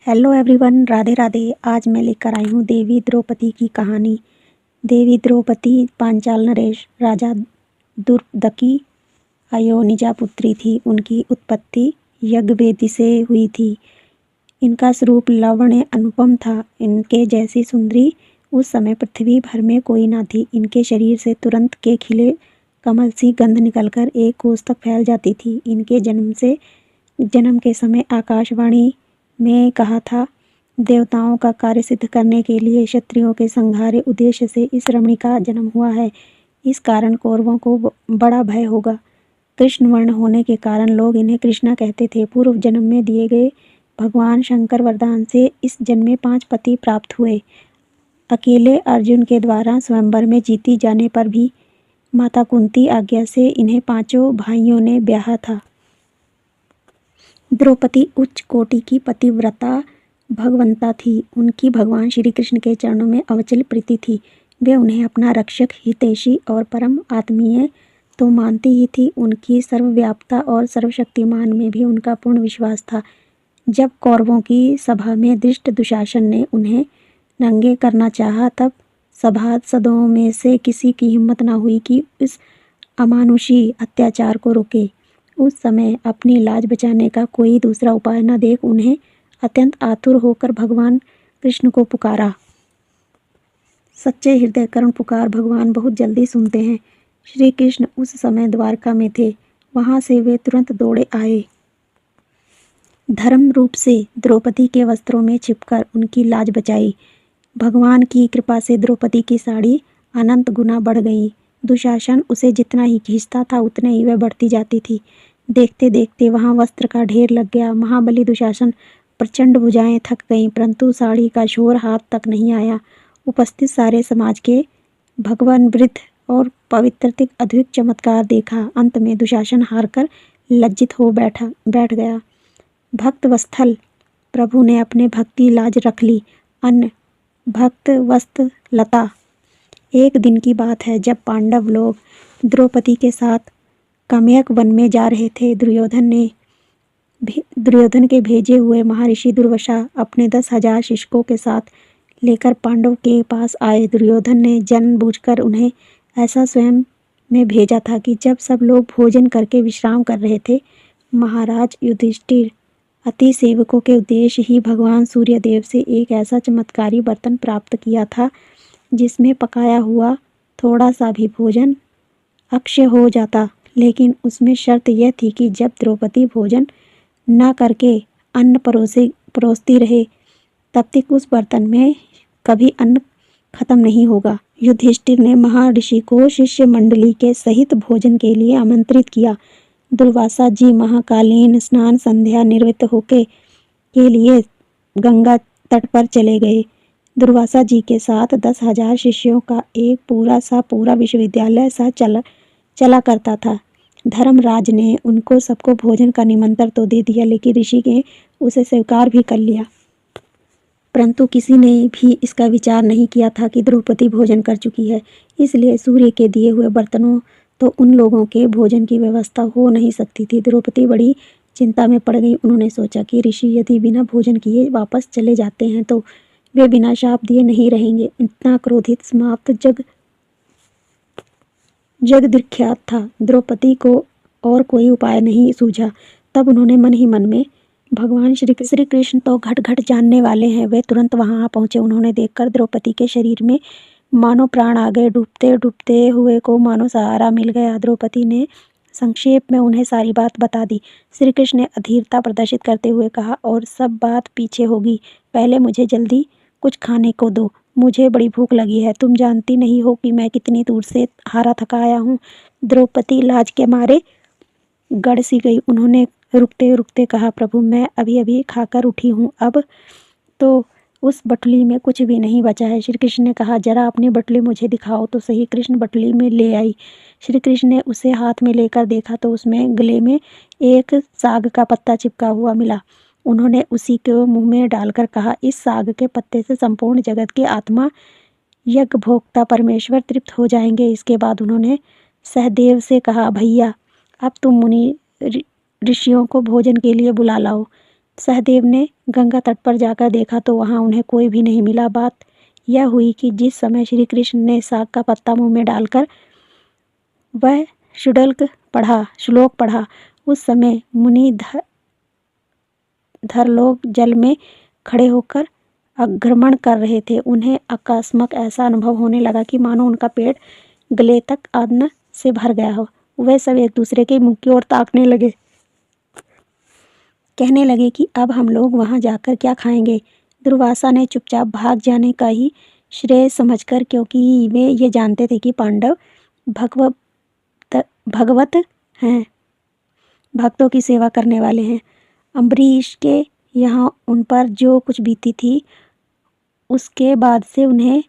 Hello everyone, Radhe Radhe. आज मैं लेकर आई हूँ देवी द्रौपदी की कहानी। देवी द्रौपदी पांचाल नरेश राजा दुर्दकी अयोनिजा पुत्री थी। उनकी उत्पत्ति यज्ञवेदी से हुई थी। इनका स्वरूप लावण्य अनुपम था। इनके जैसी सुंदरी उस समय पृथ्वी भर में कोई ना थी। इनके शरीर से तुरंत के खिले कमल सी गंध निकलकर एक कोस तक फैल जाती थी। इनके जन्म के समय आकाशवाणी में कहा था, देवताओं का कार्य सिद्ध करने के लिए क्षत्रियों के संहारे उद्देश्य से इस रमणी का जन्म हुआ है। इस कारण कौरवों को बड़ा भय होगा। कृष्ण वर्ण होने के कारण लोग इन्हें कृष्णा कहते थे। पूर्व जन्म में दिए गए भगवान शंकर वरदान से इस जन्म में 5 पति प्राप्त हुए। अकेले अर्जुन के द्वारा स्वयंवर में जीती जाने पर भी माता कुंती आज्ञा से इन्हें 5 भाइयों ने ब्याहा था। द्रौपदी उच्च कोटि की पतिव्रता भगवंता थी। उनकी भगवान श्री कृष्ण के चरणों में अविचल प्रीति थी। वे उन्हें अपना रक्षक, हितैषी और परम आत्मीय तो मानती ही थी, उनकी सर्वव्यापता और सर्वशक्तिमान में भी उनका पूर्ण विश्वास था। जब कौरवों की सभा में धृष्ट दुशासन ने उन्हें नंगे करना चाहा, तब सभासदों में से किसी की हिम्मत न हुई कि इस अमानुषी अत्याचार को रोके। उस समय अपनी लाज बचाने का कोई दूसरा उपाय न देख उन्हें अत्यंत आतुर होकर भगवान कृष्ण को पुकारा। सच्चे हृदय करुण पुकार भगवान बहुत जल्दी सुनते हैं। श्री कृष्ण उस समय द्वारका में थे। वहां से वे तुरंत दौड़े आए। धर्म रूप से द्रौपदी के वस्त्रों में छिपकर उनकी लाज बचाई। भगवान की कृपा से द्रौपदी की साड़ी अनंत गुना बढ़ गई। दुशासन उसे जितना ही खींचता था उतने ही वह बढ़ती जाती थी। देखते देखते वहां वस्त्र का ढेर लग गया। महाबली दुशासन प्रचंड भुजाएं थक गईं, परंतु साड़ी का शोर हाथ तक नहीं आया। उपस्थित सारे समाज के भगवान वृद्ध और पवित्रतिक अद्भुत चमत्कार देखा। अंत में दुशासन हारकर लज्जित हो बैठ गया। भक्त वत्सल प्रभु ने अपने भक्ति लाज रख ली। अन्य भक्त वस्त लता। एक दिन की बात है, जब पांडव लोग द्रौपदी के साथ काम्यक वन में जा रहे थे। दुर्योधन के भेजे हुए महर्षि दुर्वासा अपने 10,000 शिष्यों के साथ लेकर पांडव के पास आए। दुर्योधन ने जानबूझकर उन्हें ऐसा स्वयं में भेजा था कि जब सब लोग भोजन करके विश्राम कर रहे थे, महाराज युधिष्ठिर अति सेवकों के उद्देश्य ही भगवान सूर्यदेव से एक ऐसा चमत्कारी बर्तन प्राप्त किया था जिसमें पकाया हुआ थोड़ा सा भी भोजन अक्षय हो जाता। लेकिन उसमें शर्त यह थी कि जब द्रौपदी भोजन न करके अन्न परोसती रहे, तब तक उस बर्तन में कभी अन्न खत्म नहीं होगा। युधिष्ठिर ने महर्षि को शिष्य मंडली के सहित भोजन के लिए आमंत्रित किया। दुर्वासा जी महाकालीन स्नान संध्या निवृत्त होके के लिए गंगा तट पर चले गए। दुर्वासा जी के साथ 10,000 शिष्यों का एक पूरा विश्वविद्यालय सा चला करता था। धर्मराज ने उनको सबको भोजन का निमंत्रण तो दे दिया, लेकिन ऋषि ने उसे स्वीकार भी कर लिया। परंतु किसी ने भी इसका विचार नहीं किया था कि द्रौपदी भोजन कर चुकी है, इसलिए सूर्य के दिए हुए बर्तनों तो उन लोगों के भोजन की व्यवस्था हो नहीं सकती थी। द्रौपदी बड़ी चिंता में पड़ गई। उन्होंने सोचा कि ऋषि यदि बिना भोजन किए वापस चले जाते हैं तो वे बिना शाप दिए नहीं रहेंगे। इतना क्रोधित समाप्त जगदविख्यात था। द्रौपदी को और कोई उपाय नहीं सूझा। तब उन्होंने मन ही मन में, भगवान श्री कृष्ण तो घट घट जानने वाले हैं। वे तुरंत वहां आ पहुंचे। उन्होंने देखकर द्रौपदी के शरीर में मानो प्राण आ गए। डूबते डूबते हुए को मानो सहारा मिल गया। द्रौपदी ने संक्षेप में उन्हें सारी बात बता दी। श्री कृष्ण ने अधीरता प्रदर्शित करते हुए कहा, और सब बात पीछे होगी, पहले मुझे जल्दी कुछ खाने को दो, मुझे बड़ी भूख लगी है। तुम जानती नहीं हो कि मैं कितनी दूर से हारा थका आया हूँ। द्रौपदी लाज के मारे गड़ सी गई। उन्होंने रुकते रुकते कहा, प्रभु मैं अभी अभी खाकर उठी हूँ, अब तो उस बटुली में कुछ भी नहीं बचा है। श्री कृष्ण ने कहा, जरा अपनी बटुली मुझे दिखाओ तो सही। कृष्ण बटुली में ले आई। श्री कृष्ण ने उसे हाथ में लेकर देखा तो उसमें गले में एक साग का पत्ता चिपका हुआ मिला। उन्होंने उसी को मुंह में डालकर कहा, इस साग के पत्ते से संपूर्ण जगत के आत्मा यज्ञ भोक्ता परमेश्वर तृप्त हो जाएंगे। इसके बाद उन्होंने सहदेव से कहा, भैया अब तुम मुनि ऋषियों को भोजन के लिए बुला लाओ। सहदेव ने गंगा तट पर जाकर देखा तो वहां उन्हें कोई भी नहीं मिला। बात यह हुई कि जिस समय श्री कृष्ण ने साग का पत्ता मुंह में डालकर वह श्लोक पढ़ा, उस समय मुनि धर लोग जल में खड़े होकर अग्रमण कर रहे थे। उन्हें अकस्मात ऐसा अनुभव होने लगा कि मानो उनका पेट गले तक अन्न से भर गया हो। वे सब एक दूसरे के मुंह की ओर ताकने लगे, कहने लगे कि अब हम लोग वहां जाकर क्या खाएंगे। दुर्वासा ने चुपचाप भाग जाने का ही श्रेय समझकर, क्योंकि वे ये जानते थे कि पांडव भगवत हैं, भक्तों की सेवा करने वाले हैं। अम्बरीश के यहाँ उन पर जो कुछ बीती थी उसके बाद से उन्हें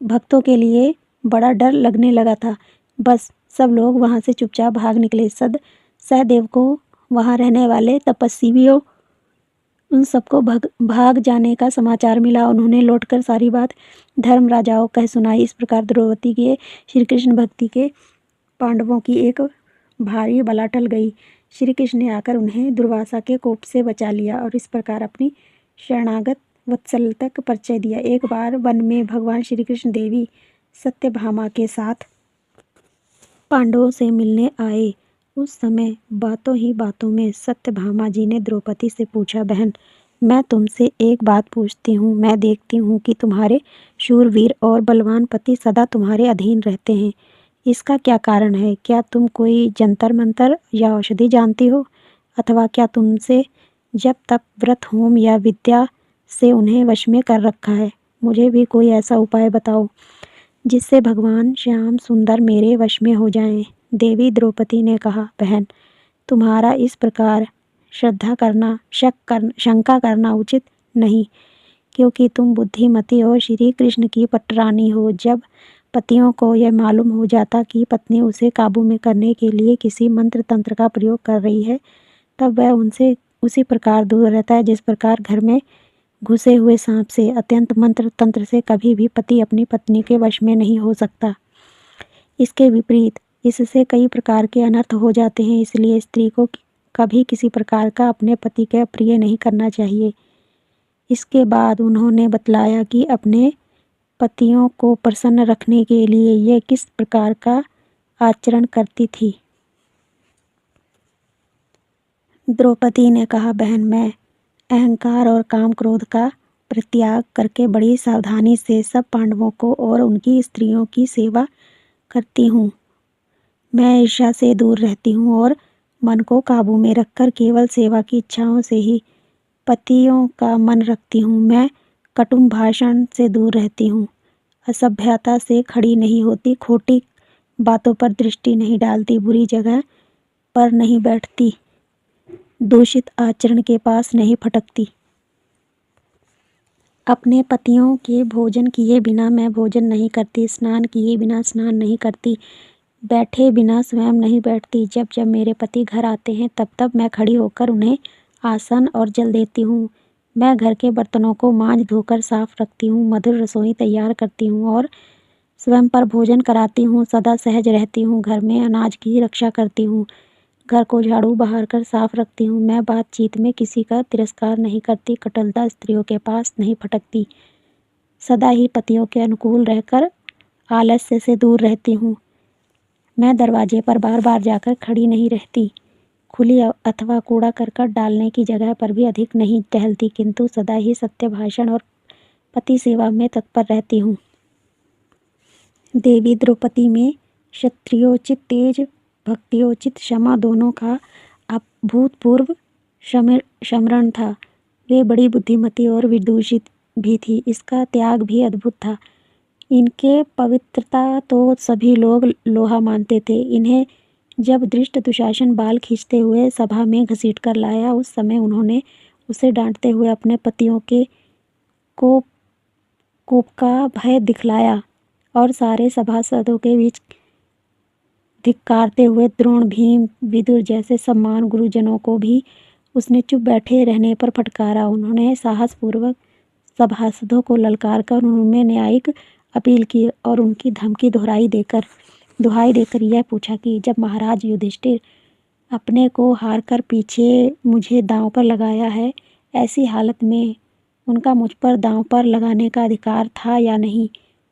भक्तों के लिए बड़ा डर लगने लगा था। बस सब लोग वहां से चुपचाप भाग निकले। सहदेव को वहां रहने वाले तपस्वियों उन सबको भाग जाने का समाचार मिला। उन्होंने लौटकर सारी बात धर्मराजाओं कह सुनाई। इस प्रकार द्रौपदी के श्री कृष्ण भक्ति के पांडवों की एक भारी बला टल गई। श्री कृष्ण ने आकर उन्हें दुर्वासा के कोप से बचा लिया और इस प्रकार अपनी शरणागत वत्सलता का परिचय दिया। एक बार वन में भगवान श्री कृष्ण देवी सत्यभामा के साथ पांडवों से मिलने आए। उस समय बातों ही बातों में सत्यभामा जी ने द्रौपदी से पूछा, बहन, मैं तुमसे एक बात पूछती हूँ। मैं देखती हूँ कि तुम्हारे शूरवीर और बलवान पति सदा तुम्हारे अधीन रहते हैं। इसका क्या कारण है? क्या तुम कोई जंतर मंतर या औषधि जानती हो, अथवा क्या तुमसे जब तप व्रत होम या विद्या से उन्हें वश में कर रखा है? मुझे भी कोई ऐसा उपाय बताओ जिससे भगवान श्याम सुंदर मेरे वश में हो जाएं। देवी द्रौपदी ने कहा, बहन, तुम्हारा इस प्रकार शंका करना उचित नहीं, क्योंकि तुम बुद्धिमती और श्री कृष्ण की पटरानी हो। जब पतियों को यह मालूम हो जाता कि पत्नी उसे काबू में करने के लिए किसी मंत्र तंत्र का प्रयोग कर रही है, तब वह उनसे उसी प्रकार दूर रहता है जिस प्रकार घर में घुसे हुए सांप से। अत्यंत मंत्र तंत्र से कभी भी पति अपनी पत्नी के वश में नहीं हो सकता। इसके विपरीत इससे कई प्रकार के अनर्थ हो जाते हैं। इसलिए स्त्री को कभी किसी प्रकार का अपने पति के अप्रिय नहीं करना चाहिए। इसके बाद उन्होंने बतलाया कि अपने पतियों को प्रसन्न रखने के लिए ये किस प्रकार का आचरण करती थी। द्रौपदी ने कहा, बहन, मैं अहंकार और काम क्रोध का परित्याग करके बड़ी सावधानी से सब पांडवों को और उनकी स्त्रियों की सेवा करती हूँ। मैं ईर्ष्या से दूर रहती हूँ और मन को काबू में रखकर केवल सेवा की इच्छाओं से ही पतियों का मन रखती हूँ। मैं कटु भाषण से दूर रहती हूँ, असभ्यता से खड़ी नहीं होती, खोटी बातों पर दृष्टि नहीं डालती, बुरी जगह पर नहीं बैठती, दूषित आचरण के पास नहीं फटकती। अपने पतियों के भोजन किए बिना मैं भोजन नहीं करती, स्नान किए बिना स्नान नहीं करती, बैठे बिना स्वयं नहीं बैठती। जब जब मेरे पति घर आते हैं तब तब मैं खड़ी होकर उन्हें आसन और जल देती हूँ। मैं घर के बर्तनों को मांज धोकर साफ रखती हूँ, मधुर रसोई तैयार करती हूँ और स्वयं पर भोजन कराती हूँ। सदा सहज रहती हूँ, घर में अनाज की रक्षा करती हूँ, घर को झाड़ू बहार कर साफ रखती हूँ। मैं बातचीत में किसी का तिरस्कार नहीं करती, कटुता स्त्रियों के पास नहीं फटकती, सदा ही पतियों के अनुकूल रहकर आलस्य से दूर रहती हूँ। मैं दरवाजे पर बार बार जाकर खड़ी नहीं रहती, खुली अथवा कूड़ा करकट डालने की जगह पर भी अधिक नहीं टहलती, किंतु सदा ही सत्य भाषण और पति सेवा में तत्पर रहती हूँ। देवी द्रौपदी में क्षत्रियोचित तेज, भक्तियोचित क्षमा दोनों का अभूतपूर्व स्मरण था। वे बड़ी बुद्धिमती और विदूषित भी थी। इसका त्याग भी अद्भुत था। इनके पवित्रता तो सभी लोग लोहा मानते थे। इन्हें जब धृष्ट दुशासन बाल खींचते हुए सभा में घसीट कर लाया, उस समय उन्होंने उसे डांटते हुए अपने पतियों के कोप का भय दिखलाया और सारे सभासदों के बीच धिक्कारते हुए द्रोण, भीम, विदुर जैसे सम्मान गुरुजनों को भी उसने चुप बैठे रहने पर फटकारा। उन्होंने साहसपूर्वक सभासदों को ललकार कर उनमें न्यायिक अपील की और उनकी धमकी दुहाई देकर यह पूछा कि जब महाराज युधिष्ठिर अपने को हार कर पीछे मुझे दांव पर लगाया है। ऐसी हालत में उनका मुझ पर दांव पर लगाने का अधिकार था या नहीं?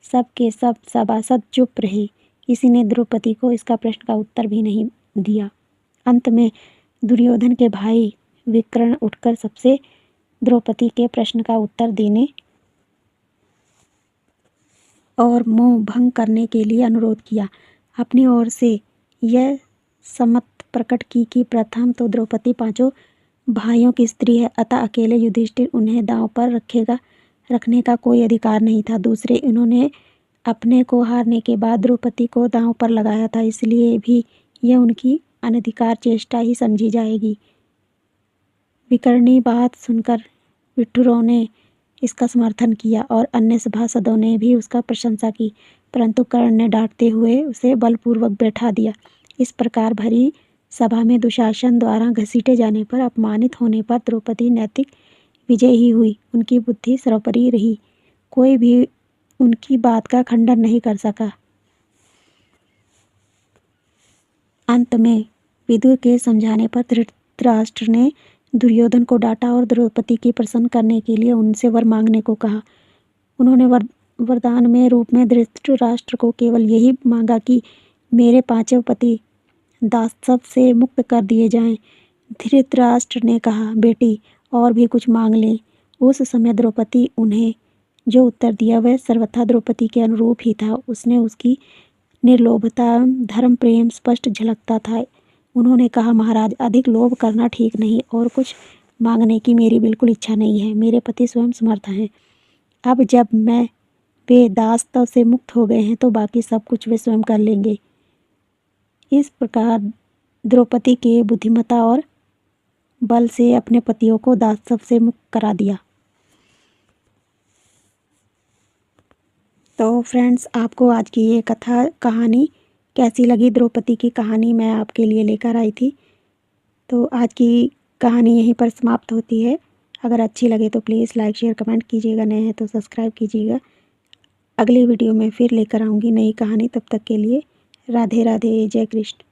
सब के सब सभासद चुप रहे। किसी ने द्रौपदी को इसका प्रश्न का उत्तर भी नहीं दिया। अंत में दुर्योधन के भाई विकर्ण उठकर सबसे द्रौपदी के प्रश्न का उत्तर देने और मोह भंग करने के लिए अनुरोध किया। अपनी ओर से यह सम्मत प्रकट की कि प्रथम तो द्रौपदी पांचों भाइयों की स्त्री है, अतः अकेले युधिष्ठिर उन्हें दांव पर रखने का कोई अधिकार नहीं था। दूसरे, इन्होंने अपने को हारने के बाद द्रौपदी को दांव पर लगाया था, इसलिए भी यह उनकी अनधिकार चेष्टा ही समझी जाएगी। विकर्णी बात सुनकर विठुरों ने इसका समर्थन किया और अन्य सभासदों ने भी उसका प्रशंसा की, परंतु कर्ण ने डांटते हुए उसे बलपूर्वक बैठा दिया। इस प्रकार भरी सभा में दुशासन द्वारा घसीटे जाने पर, अपमानित होने पर द्रौपदी नैतिक विजय ही हुई। उनकी बुद्धि सर्वोपरि रही, कोई भी उनकी बात का खंडन नहीं कर सका। अंत में विदुर के समझाने पर धृतराष्ट्र ने दुर्योधन को डांटा और द्रौपदी की प्रसन्न करने के लिए उनसे वर मांगने को कहा। उन्होंने वरदान में रूप में धृतराष्ट्र को केवल यही मांगा कि मेरे पांचों पति दासत्व से मुक्त कर दिए जाएं। धृतराष्ट्र ने कहा, बेटी और भी कुछ मांग लें। उस समय द्रौपदी उन्हें जो उत्तर दिया वह सर्वथा द्रौपदी के अनुरूप ही था। उसने उसकी निर्लोभता, धर्म प्रेम स्पष्ट झलकता था। उन्होंने कहा, महाराज, अधिक लोभ करना ठीक नहीं और कुछ मांगने की मेरी बिल्कुल इच्छा नहीं है। मेरे पति स्वयं समर्थ हैं। अब जब वे दासत्व से मुक्त हो गए हैं तो बाकी सब कुछ वे स्वयं कर लेंगे। इस प्रकार द्रौपदी के बुद्धिमत्ता और बल से अपने पतियों को दासत्व से मुक्त करा दिया। तो फ्रेंड्स, आपको आज की ये कहानी कैसी लगी? द्रौपदी की कहानी मैं आपके लिए लेकर आई थी। तो आज की कहानी यहीं पर समाप्त होती है। अगर अच्छी लगे तो प्लीज़ लाइक शेयर कमेंट कीजिएगा, नए हैं तो सब्सक्राइब कीजिएगा। अगली वीडियो में फिर लेकर आऊँगी नई कहानी। तब तक के लिए राधे राधे, जय कृष्ण।